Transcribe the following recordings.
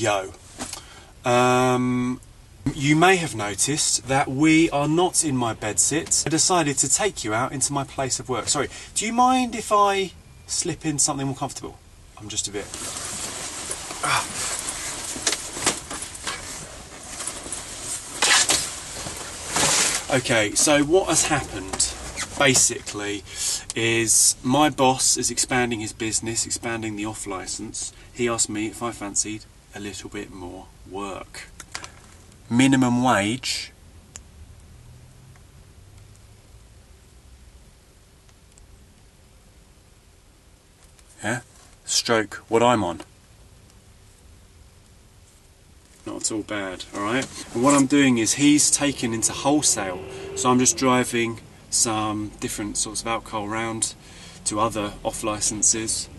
Yo. You may have noticed that we are not in my bedsit. I decided to take you out into my place of work. Sorry, do you mind if I slip in something more comfortable? I'm just a bit... Okay, so what has happened, basically, is my boss is expanding his business, expanding the off licence. He asked me if I fancied a little bit more work. Minimum wage. Yeah? Stroke what I'm on. Not at all bad, alright? And what I'm doing is he's taken into wholesale, so I'm just driving some different sorts of alcohol round to other off licenses,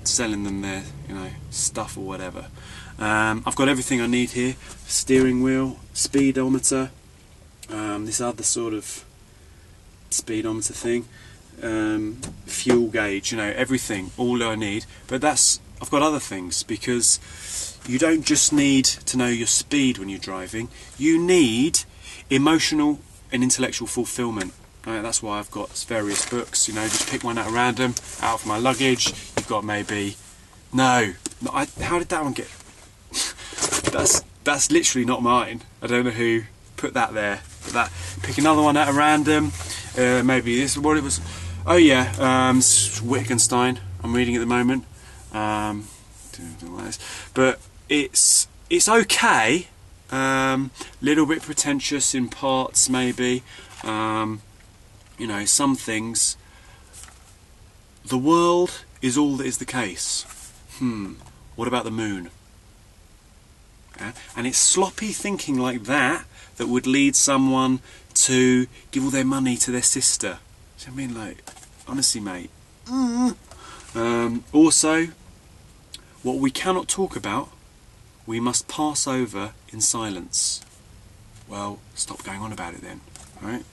selling them their, you know, stuff or whatever. I've got everything I need here: steering wheel, speedometer, this other sort of speedometer thing, fuel gauge, you know, everything, all I need. But I've got other things, because you don't just need to know your speed when you're driving, you need emotional and intellectual fulfillment. Right, that's why I've got various books, you know, just pick one at random, out of my luggage. You've got maybe... No, how did that one get... That's literally not mine. I don't know who put that there. Pick another one at a random. Maybe this is what it was. Oh yeah, Wittgenstein. I'm reading at the moment. But it's okay. Little bit pretentious in parts, maybe. You know, some things. The world is all that is the case. What about the moon? And it's sloppy thinking like that that would lead someone to give all their money to their sister. Do you know what I mean? Like, honestly, mate. Also, what we cannot talk about, we must pass over in silence. Well, stop going on about it then, right?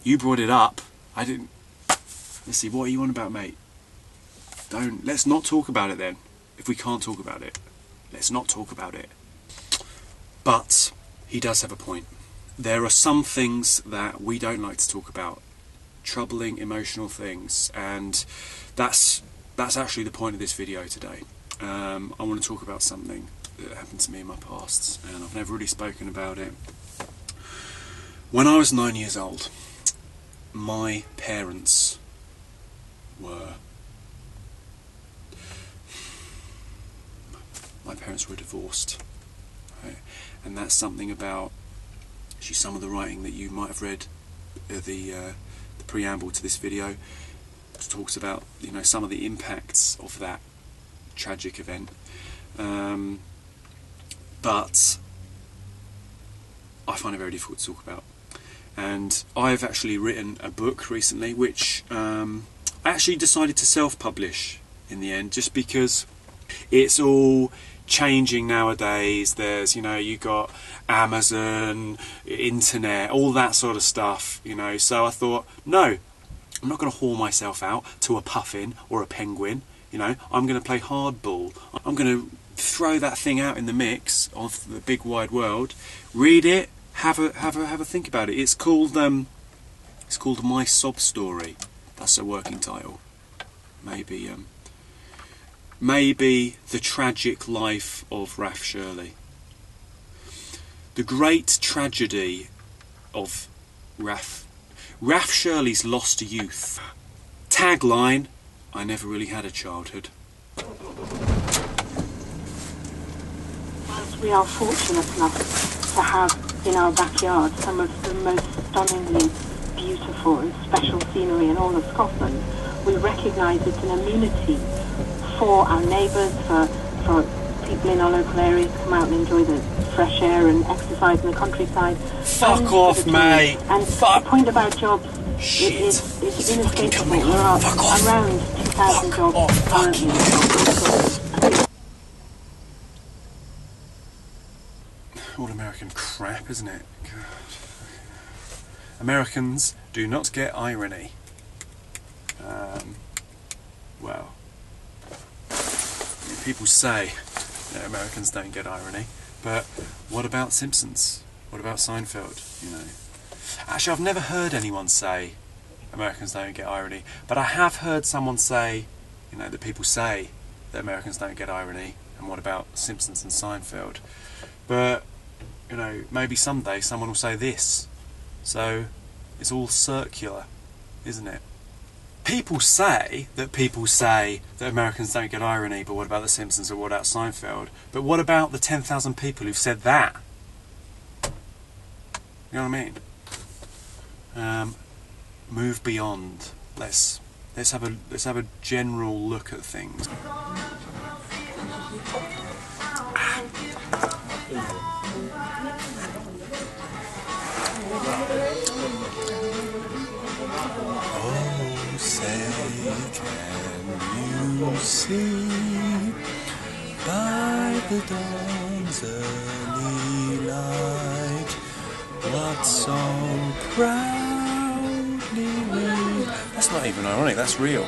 You brought it up. I didn't. Let's see, what are you on about, mate? Let's not talk about it then. If we can't talk about it, let's not talk about it. But he does have a point. There are some things that we don't like to talk about, troubling, emotional things, and that's actually the point of this video today. I want to talk about something that happened to me in my past, and I've never really spoken about it. When I was 9 years old, my parents were divorced. Right? And that's something about actually some of the writing that you might have read, the preamble to this video, talks about, you know, some of the impacts of that tragic event. But I find it very difficult to talk about. And I've actually written a book recently, which I actually decided to self-publish in the end, just because it's all changing nowadays. There's, you know, you got Amazon, internet, all that sort of stuff, you know. So I thought, no, I'm not going to whore myself out to a puffin or a penguin, you know. I'm going to play hardball. I'm going to throw that thing out in the mix of the big wide world, read it, have a think about it. It's called My Sob Story. That's a working title. Maybe The Tragic Life of Raf Shirley. The great tragedy of Raf Shirley's lost youth. Tagline: I never really had a childhood. Whilst we are fortunate enough to have in our backyard some of the most stunningly beautiful and special scenery in all of Scotland, we recognise it's an amenity for our neighbours, for people in our local areas to come out and enjoy the fresh air and exercise in the countryside. Fuck off, mate! And the point about jobs is inescapable. There are around 2,000 jobs currently in Scotland. All American crap, isn't it? God. Americans do not get irony. Well, people say that Americans don't get irony. But what about Simpsons? What about Seinfeld? You know, actually, I've never heard anyone say Americans don't get irony, but I have heard someone say, you know, that people say that Americans don't get irony. And what about Simpsons and Seinfeld? But you know, maybe someday someone will say this. So it's all circular, isn't it? People say that Americans don't get irony, but what about the Simpsons or what about Seinfeld? But what about the 10,000 people who've said that? You know what I mean? Move beyond. Let's have a general look at things. Oh, say, can you see by the dawn's early light what so proudly we... That's not even ironic, that's real.